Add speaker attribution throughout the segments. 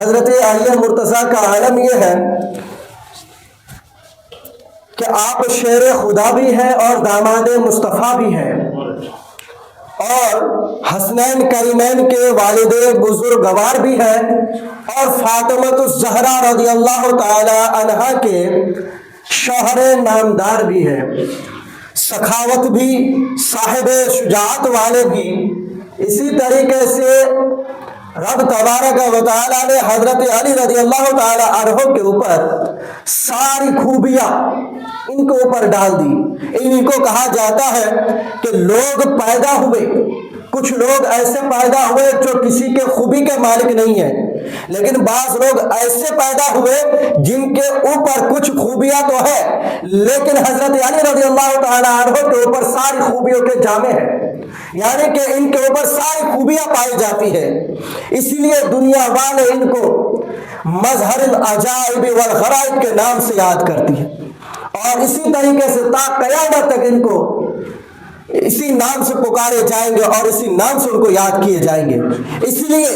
Speaker 1: حضرت علی مرتضیٰ کا عالم یہ ہے کہ آپ شیر خدا بھی ہیں اور داماد مصطفیٰ بھی ہیں، اور حسنین کریمین کے والد بزرگوار بھی ہیں، اور فاطمۃ الزہرا رضی اللہ تعالی عنہا کے شوہر نامدار بھی ہیں، سخاوت بھی، صاحب شجاعت والے بھی۔ اسی طریقے سے رب تبارک و تعالیٰ نے حضرت علی رضی اللہ تعالی عنہ کے اوپر ساری خوبیاں ان کے اوپر ڈال دی۔ ان کو کہا جاتا ہے کہ لوگ پیدا ہوئے، کچھ لوگ ایسے پیدا ہوئے جو کسی کے خوبی کے مالک نہیں ہیں، لیکن بعض لوگ ایسے پیدا ہوئے جن کے اوپر کچھ خوبیاں تو ہے، لیکن حضرت علی رضی اللہ تعالی عنہ کے اوپر ساری خوبیوں کے جامع ہیں، یعنی کہ ان کے اوپر ساری خوبیاں پائی جاتی ہیں۔ اسی لیے دنیا والے ان کو مظہر العجائب والغرائب کے نام سے یاد کرتی ہے، اور اسی طریقے سے تا قیامت تک ان کو اسی نام سے پکارے جائیں گے اور اسی نام سے ان کو یاد کیے جائیں گے۔ اس لیے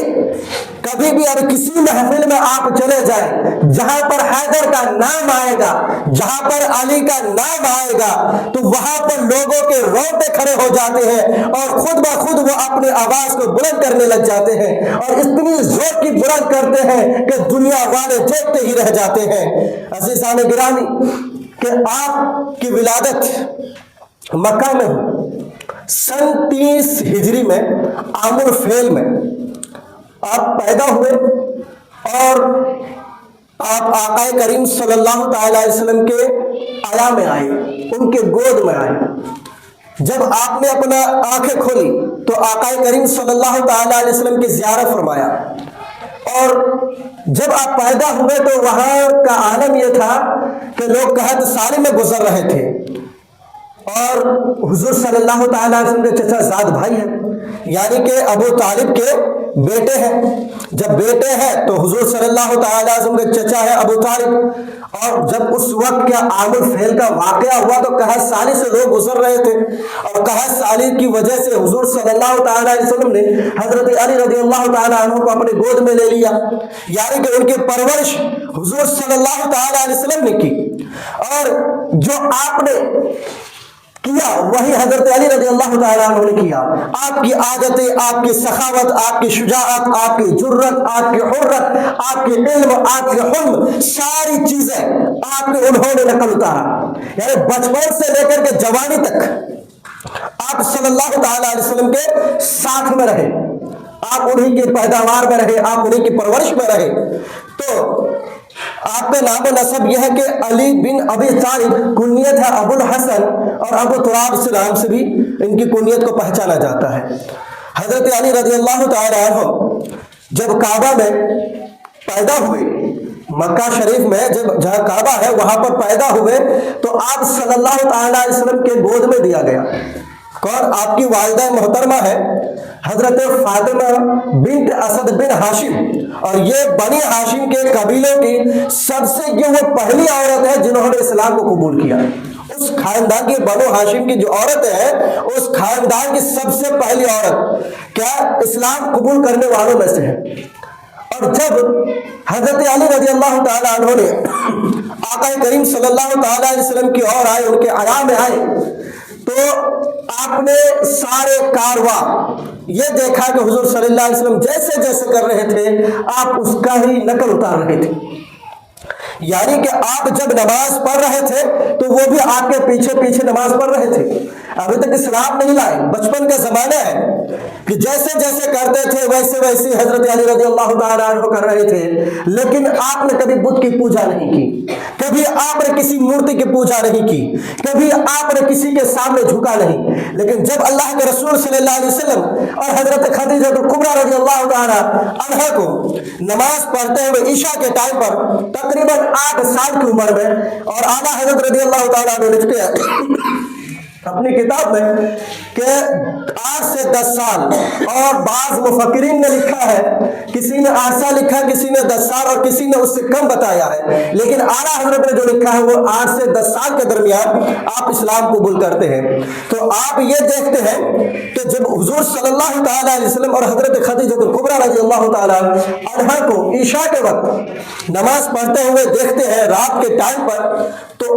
Speaker 1: کبھی بھی اگر کسی محفل میں آپ چلے جائیں جہاں پر حیدر کا نام آئے گا، جہاں پر علی کا نام آئے گا، تو وہاں پر لوگوں کے رونگٹے کھڑے ہو جاتے ہیں اور خود بخود وہ اپنی آواز کو بلند کرنے لگ جاتے ہیں، اور اتنی زور کی بلند کرتے ہیں کہ دنیا والے دیکھتے ہی رہ جاتے ہیں۔ عزیزان گرامی، کہ آپ کی ولادت مکہ میں ہوئی سن 30 ہجری میں، عام الفیل میں آپ پیدا ہوئے، اور آپ آقا کریم صلی اللہ تعالی علیہ وسلم کے آیا میں آئے، ان کے گود میں آئے۔ جب آپ نے اپنا آنکھیں کھولی تو آقا کریم صلی اللہ تعالی علیہ وسلم کی زیارت فرمایا، اور جب آپ پیدا ہوئے تو وہاں کا عالم یہ تھا کہ لوگ قحط سالی میں گزر رہے تھے، اور حضور صلی اللہ تعالی علیہ وسلم کے چچا زاد بھائی ہیں، یعنی کہ ابو طالب کے بیٹے ہیں۔ جب بیٹے ہیں تو حضور صلی اللہ تعالی علیہ وسلم کے چچا ہے ابو طالب، اور جب اس وقت کیا عام الفیل کا واقعہ ہوا تو قحط سالی سے لوگ گزر رہے تھے، اور قحط سالی کی وجہ سے حضور صلی اللہ تعالی علیہ وسلم نے حضرت علی رضی اللہ تعالی عنہ کو اپنے گود میں لے لیا، یعنی کہ ان کی پرورش حضور صلی اللہ تعالی علیہ وسلم نے کی، اور جو آپ نے کیا وہی حضرت علی رضی اللہ تعالیٰ عنہ نے کیا۔ آپ کی عادتیں، آپ کی سخاوت، آپ کی شجاعت، آپ کی جرت، آپ کی حرت، آپ کے علم، آپ کے حلم، ساری چیزیں آپ کے انہوں نے نقل اتارا، یعنی بچپن سے لے کر کے جوانی تک آپ صلی اللہ تعالیٰ علیہ وسلم کے ساتھ میں رہے، آپ انہی کی پیداوار میں رہے، آپ انہی کی پرورش میں رہے۔ تو آپ کا نام و نسب یہ ہے کہ علی بن ابی طالب، کنیت ہے ابو الحسن، اور ابو تراب سے نام سے بھی ان کی کنیت کو پہچانا جاتا ہے۔ حضرت علی رضی اللہ تعالی عنہ جب کعبہ میں پیدا ہوئے، مکہ شریف میں جہاں کعبہ ہے وہاں پر پیدا ہوئے، تو آپ صلی اللہ تعالی علیہ وسلم کے گود میں دیا گیا۔ کون؟ آپ کی والدہ محترمہ ہے حضرت فاطمہ بنت اسد بن ہاشم، اور یہ بنی ہاشم کے قبیلوں کی سب سے یہ وہ پہلی عورت ہے جنہوں نے اسلام کو قبول کیا۔ اس خاندان کی، بنو ہاشم کی جو عورت ہے، اس خاندان کی سب سے پہلی عورت کیا اسلام قبول کرنے والوں میں سے ہے۔ اور جب حضرت علی رضی اللہ تعالیٰ عنہ نے آقا کریم صلی اللہ تعالیٰ علیہ وسلم کی اور آئے، ان کے آیا میں آئے، تو آپ نے سارے کارواں یہ دیکھا کہ حضور صلی اللہ علیہ وسلم جیسے جیسے کر رہے تھے آپ اس کا ہی نقل اتار رہے تھے، یعنی کہ آپ جب نماز پڑھ رہے تھے تو وہ بھی آپ کے پیچھے پیچھے نماز پڑھ رہے تھے۔ ابھی تک اسلام نہیں لائے، بچپن کا زمانہ ہے کہ جیسے جیسے کرتے تھے ویسے ویسے حضرت علی رضی اللہ تعالیٰ عنہ کر رہے تھے، لیکن آپ نے کبھی بت کی پوجا نہیں کی، کبھی آپ نے کسی مورتی کی پوجا نہیں کی، کبھی آپ نے کسی کے سامنے جھکا نہیں۔ لیکن جب اللہ کے رسول صلی اللہ علیہ وسلم اور حضرت خدیجہ کبریٰ رضی اللہ تعالیٰ عنہا کو نماز پڑھتے ہوئے عشاء کے ٹائم پر تقریباً 8 سال کی عمر میں، اور اعلیٰ حضرت رضی اللہ تعالیٰ عنہ لکھتے ہیں اپنی کتاب میں کہ 8 سے 10 سال، اور بعض مفکرین نے لکھا ہے، کسی نے 8 سال لکھا، کسی نے 10 سال، اور کسی نے اس سے کم بتایا ہے، لیکن اعلیٰ حضرت نے جو لکھا ہے وہ 8 سے 10 سال کے درمیان آپ اسلام قبول کرتے ہیں۔ تو آپ یہ دیکھتے ہیں کہ جب حضور صلی اللہ تعالیٰ علیہ وسلم اور حضرت خدیجہ الکبریٰ رضی اللہ تعالیٰ عنہا کو عشاء کے وقت نماز پڑھتے ہوئے دیکھتے ہیں رات کے ٹائم پر، تو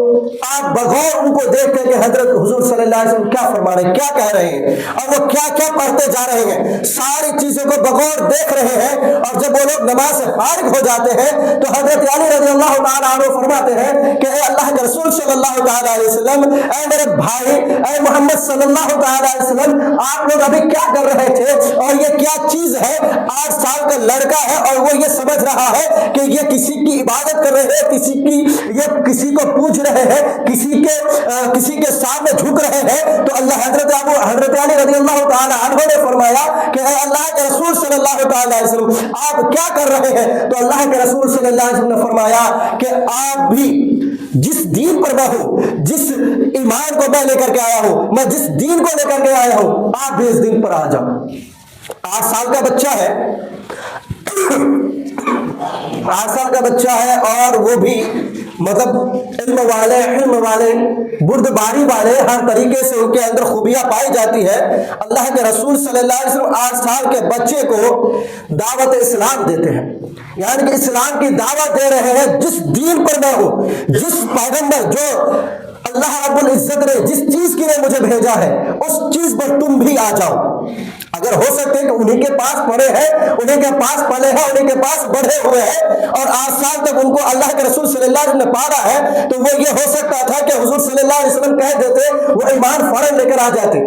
Speaker 1: آپ بغور ان کو دیکھتے ہیں کہ حضرت حضور صلی اللہ علیہ وسلم کیا فرما رہے ہیں، کیا کہہ رہے ہیں، اور وہ کیا کیا پڑھتے جا رہے ہیں، ساری چیزوں کو بغور دیکھ رہے ہیں۔ اور جب وہ لوگ نماز سے فارغ ہو جاتے ہیں تو حضرت علی رضی اللہ تعالیٰ عنہ فرماتے ہیں کہ اے اللہ کے رسول صلی اللہ تعالیٰ علیہ وسلم، اے میرے بھائی، اے محمد صلی اللہ تعالیٰ علیہ وسلم، آپ لوگ ابھی کیا کر رہے تھے، اور یہ کیا چیز ہے؟ 8 سال کا لڑکا ہے اور وہ یہ سمجھ رہا ہے کہ یہ کسی کی عبادت کر رہے ہیں، کسی کو پوچھ رہے ہیں، کسی کے سامنے جھک رہے ہیں۔ تو حضرت علی رضی اللہ تعالیٰ عنہ نے فرمایا کہ اے اللہ کے رسول صلی اللہ تعالیٰ علیہ وسلم، آپ کیا کر رہے ہیں؟ تو اللہ کے رسول صلی اللہ علیہ وسلم نے فرمایا کہ آپ بھی جس دین پر میں ہوں، جس ایمان کو میں لے کر کے آیا ہوں، میں جس دین کو لے کر کے آیا ہوں، آپ بھی اس دین پر آ جاؤ۔ 8 سال کا بچہ ہے، 8 سال کا بچہ ہے، اور وہ بھی مطلب علم والے بردباری والے، ہر طریقے سے ان کے اندر خوبیاں پائی جاتی ہے۔ اللہ کے رسول صلی اللہ علیہ وسلم 8 سال کے بچے کو دعوت اسلام دیتے ہیں، یعنی کہ اسلام کی دعوت دے رہے ہیں، جس دین پر میں ہوں، جس پیغمبر جو اللہ رب العزت نے جس چیز کے لیے مجھے بھیجا ہے، اس چیز پر تم بھی آ جاؤ۔ اگر ہو سکتے کہ انہیں کے پاس پڑھے ہیں، انہیں کے پاس پلے ہیں، انہیں کے پاس بڑھے ہوئے ہیں، اور 8 سال تک ان کو اللہ کے رسول صلی اللہ علیہ وسلم نے پالا ہے، تو وہ یہ ہو سکتا تھا کہ حضور صلی اللہ علیہ وسلم کہہ دیتے، وہ ایمان فوراً لے کر آ جاتے۔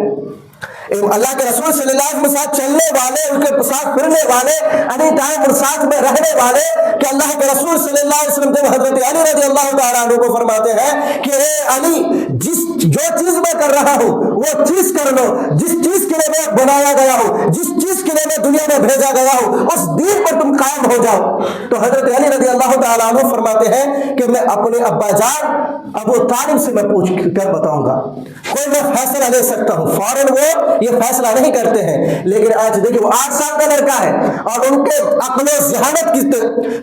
Speaker 1: اللہ کے رسول صلی اللہ علیہ وسلم ساتھ چلنے والے، ان کے ساتھ پھرنے والے، اینی ٹائم اور ساتھ میں رہنے والے، کہ اللہ کے رسول صلی اللہ علیہ وسلم جب حضرت علی رضی اللہ تعالیٰ عنہ کو فرماتے ہیں کہ اے علی، جو چیز میں کر رہا ہوں وہ چیز کر لو، جس چیز کے لیے میں بنایا گیا ہوں، جس چیز کے لیے میں دنیا میں بھیجا گیا ہوں، اس دین پر تم قائم ہو جاؤ۔ تو حضرت علی رضی اللہ تعالیٰ عنہ فرماتے ہیں کہ میں اپنے ابا جان ابو طالب سے میں پوچھ کر بتاؤں گا، کوئی میں فیصلہ لے سکتا ہوں۔ فوراً وہ یہ فیصلہ نہیں کرتے ہیں، لیکن آج دیکھیں وہ 8 سال کا لڑکا ہے، اور ان کے عقل و ذہانت کی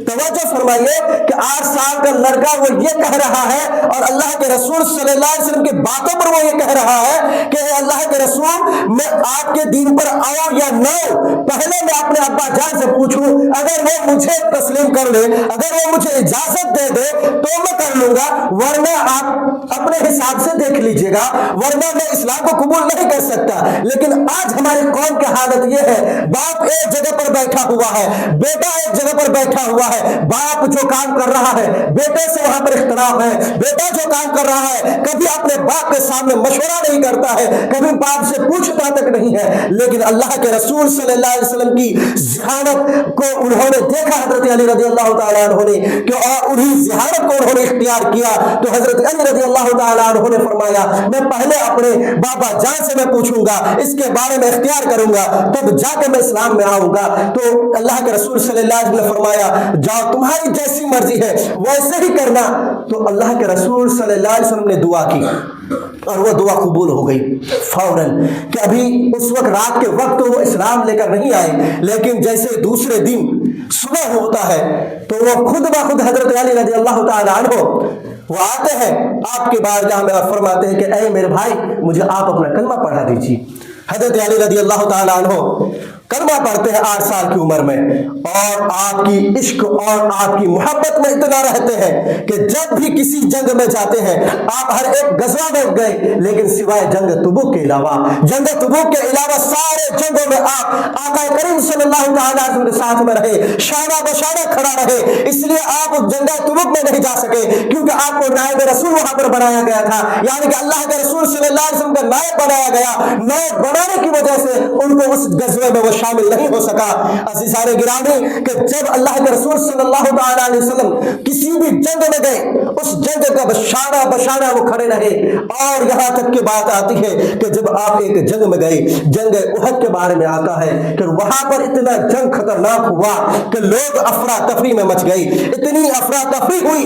Speaker 1: توجہ فرمائیے کہ 8 سال کا لڑکا وہ یہ کہہ رہا ہے، اور اللہ کے رسول صلی اللہ علیہ وسلم کی باتوں پر وہ یہ کہہ رہا ہے کہ اے اللہ کے رسول، میں آپ کے دین پر آؤں یا نہ آؤں، پہلے میں اپنے ابا جان سے پوچھوں، اگر وہ مجھے تسلیم کر لے، اگر وہ مجھے اجازت دے دے تو میں کر لوں گا، ورنہ آپ اپنے حساب سے دیکھ لیجئے گا، ورنہ میں اسلام کو قبول نہیں کر سکتا۔ لیکن آج ہماری قوم کی حالت یہ ہے، باپ ایک جگہ پر بیٹھا ہوا ہے، بیٹا ایک جگہ پر بیٹھا ہوا ہے، باپ جو کام کر رہا ہے بیٹے سے وہاں پر اختلاف ہے، بیٹا جو کام کر رہا ہے کبھی اپنے باپ کے سامنے مشورہ نہیں کرتا ہے، کبھی باپ سے پوچھتا تک نہیں ہے۔ لیکن اللہ کے رسول صلی اللہ علیہ وسلم کی ذہانت کو انہوں نے دیکھا، حضرت علی رضی اللہ تعالیٰ عنہ نے، کہ اور انہی ذہانت کو انہوں نے اختیار کیا، تو حضرت علی رضی اللہ تعالیٰ عنہ نے فرمایا میں پہلے اپنے بابا جان سے میں پوچھوں گا، اس کے بارے میں اختیار کروں گا، تب جا کے میں اسلام میں آؤں گا۔ تو اللہ کے رسول صلی اللہ علیہ وسلم نے فرمایا جاؤ، تمہاری جیسی مرضی ہے ویسے ہی کرنا۔ تو اللہ کے رسول صلی اللہ علیہ وسلم نے دعا کی، اور وہ دعا قبول ہو گئی فوراً، کہ ابھی اس وقت رات کے وقت وہ اسلام لے کر نہیں آئے، لیکن جیسے دوسرے دن صبح ہوتا ہے تو وہ خود بخود حضرت علی رضی اللہ تعالیٰ عنہ وہ آتے ہیں آپ کے بارگاہ میں اور فرماتے ہیں کہ اے میرے بھائی، مجھے آپ اپنا کلمہ پڑھا دیجیے۔ حضرت علی رضی اللہ تعالیٰ عنہ کلمہ پڑھتے ہیں 8 سال کی عمر میں، اور آپ کی عشق اور آپ کی محبت میں اتنا رہتے ہیں کہ جب بھی کسی جنگ میں جاتے ہیں، آپ ہر ایک غزوہ میں گئے، لیکن سوائے جنگ تبوک کے علاوہ، جنگ تبوک کے علاوہ سارے جنگوں میں آپ آقا کریم صلی اللہ تعالیٰ علیہ وسلم کے ساتھ میں رہے، شانہ بشانہ کھڑا رہے۔ اس لیے آپ جنگ تبوک میں نہیں جا سکے، کیونکہ آپ کو نائب رسول وہاں پر بنایا گیا تھا، یعنی کہ اللہ کے رسول صلی اللہ علیہ وسلم کا نائب بنایا گیا۔ نائب بنانے کی وجہ سے ان کو اس غزوے میں وہ شامل نہیں ہو سکا۔ عزیزان گرامی، کہ جب اللہ کے رسول صلی اللہ تعالیٰ علیہ وسلم کسی بھی جنگ میں گئے، اس جنگ کا شانہ بشانہ وہ کھڑے رہے، اور یہاں تک کی بات آتی ہے کہ جب آپ ایک جنگ میں گئے، جنگ احد کے بارے میں آتا ہے کہ وہاں پر اتنا جنگ خطرناک ہوا کہ لوگ افراتفری میں مچ گئی، اتنی افراتفری ہوئی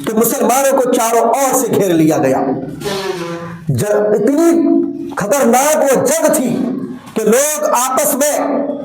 Speaker 1: کہ مسلمانوں کو چاروں اور سے گھیر لیا گیا۔ اتنی خطرناک وہ جنگ تھی کہ لوگ آپس میں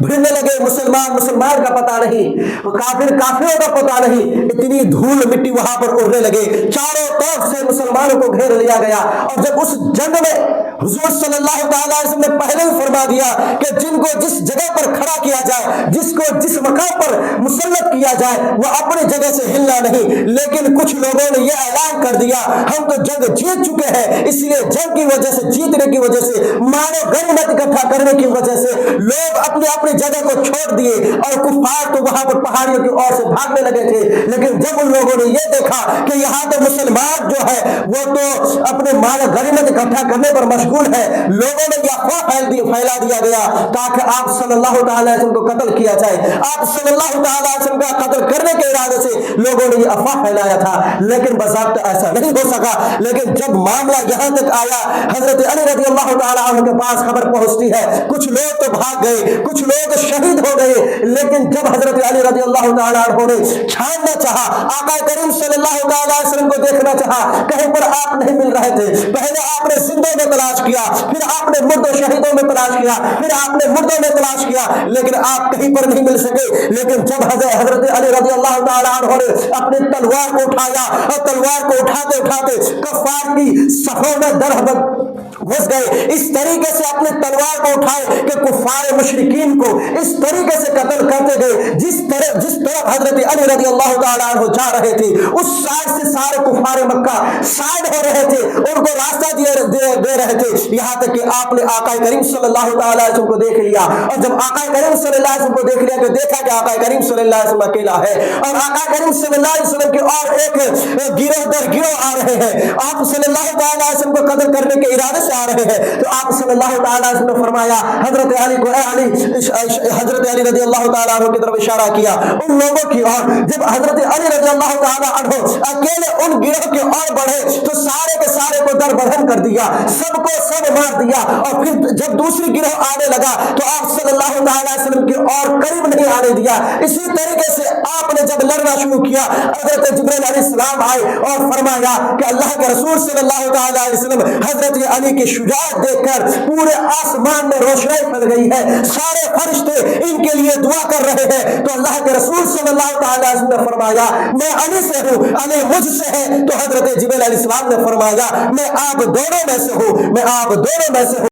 Speaker 1: بھڑنے لگے، مسلمان کا پتہ نہیں، کافروں کا پتہ نہیں، اتنی دھول مٹی وہاں پر اڑنے لگے، چاروں طرف سے مسلمانوں کو گھیر لیا گیا۔ اور جب اس جنگ میں حضور صلی اللہ تعالیٰ علیہ وسلم نے پہلے ہی فرما دیا کہ جن کو جس جگہ پر کھڑا کیا جائے، جس کو جس مقام پر مسلط کیا جائے، وہ اپنی جگہ سے ہلنا نہیں۔ لیکن کچھ لوگوں نے یہ اعلان کر دیا ہم تو جنگ جیت چکے ہیں، اس لیے جنگ کی وجہ سے، جیتنے کی وجہ سے، مال و غنیمت اکٹھا کرنے کی وجہ سے لوگ اپنی جگہ کو چھوڑ دیے، اور کفار تو وہاں پر پہاڑیوں کی اور سے بھاگنے لگے تھے۔ لیکن جب ان لوگوں نے یہ دیکھا کہ یہاں تو مسلمان جو ہے وہ تو اپنے مال و غنیمت اکٹھا کرنے پر مشغول ہے، لوگوں نے یہ افواہ پھیلا دیا گیا تاکہ آپ صلی اللہ تعالی وسلم کو قتل کیا جائے۔ آپ صلی اللہ تعالی وسلم کا قتل کرنے کے ارادے سے لوگوں نے یہ افواہ پھیلایا تھا، لیکن بضابطہ ایسا نہیں ہو سکا۔ لیکن جب معاملہ یہاں تک آیا، حضرت علی رضی اللہ تعالی عنہ کے پاس خبر پہنچتی ہے، کچھ لوگ تو بھاگ گئے، کچھ لوگ شہید ہو گئے، لیکن جب حضرت علی رضی اللہ تعالی عنہ نے چھاننا چاہا، آقا کریم صلی اللہ تعالی وسلم کو دیکھنا چاہا، کہیں پر آپ نہیں مل رہے تھے۔ پہلے آپ نے زندوں میں تلاش کیا، پھر آپ نے مردوں شہیدوں میں تلاش کیا، پھر آپ نے مردوں میں تلاش کیا، لیکن آپ کہیں پر نہیں مل سکے۔ لیکن جب حضرت علی رضی اللہ تعالی عنہ نے اپنی تلوار کو اٹھایا، اور تلوار کو اٹھاتے اٹھاتے کفار کی صفوں میں گھس گئے، اس طریقے سے اپنے تلوار کو اٹھائے کہ کفار مشرکین کو اس طریقے سے قتل کرتے گئے جس طرف حضرت علی رضی اللہ تعالی عنہ جا رہے تھے، اس سائڈ سے سارے کفار مکہ سائڈ ہو رہے تھے، ان کو راستہ دے رہے تھے، یہاں تک کہ آپ نے آقا کریم صلی اللہ تعالی علیہ وسلم کو دیکھ لیا۔ اور جب آقا کریم صلی اللہ علیہ وسلم کو دیکھ لیا کہ دیکھا کہ آقا کریم صلی اللہ علیہ وسلم اکیلا ہے، اور آقا کریم صلی اللہ علیہ وسلم کے اور ایک گروہ در گروہ آ رہے ہیں، آپ صلی اللہ تعالی علیہ وسلم کو قتل کرنے کے ارادے سے آ رہے ہیں، تو آپ صلی اللہ تعالی علیہ وسلم نے فرمایا حضرت علی کو، اے علی، حضرت علی رضی اللہ تعالی عنہ کی طرف اشارہ کیا ان لوگوں کی اور۔ جب حضرت علی رضی اللہ تعالی عنہ اکیلے ان گروہ کے اور بڑھے تو سارے کے سارے کو در بدھن کر دیا، سب کو سب مار دیا، اور پھر جب دوسری گروہ آنے لگا تو آپ صلی اللہ تعالی علیہ وسلم کے اور قریب نہیں آنے دیا۔ اسی طریقے سے آپ نے جب لڑنا شروع کیا، حضرت جبرائیل علیہ السلام آئے اور فرمایا کہ اللہ کے رسول صلی اللہ تعالی علیہ وسلم حضرت علی کی شجاعت دیکھ کر پورے آسمان میں روشنائی پھیل گئی ہے، سارے فرشتے ان کے لیے دعا کر رہے ہیں۔ تو اللہ کے رسول صلی اللہ تعالی علیہ وسلم نے فرمایا میں علی سے ہوں، علی مجھ سے ہے۔ تو حضرت جبرائیل علیہ السلام نے فرمایا میں آپ دونوں میں سے ہوں، میں آپ دونوں میں سے ہوں۔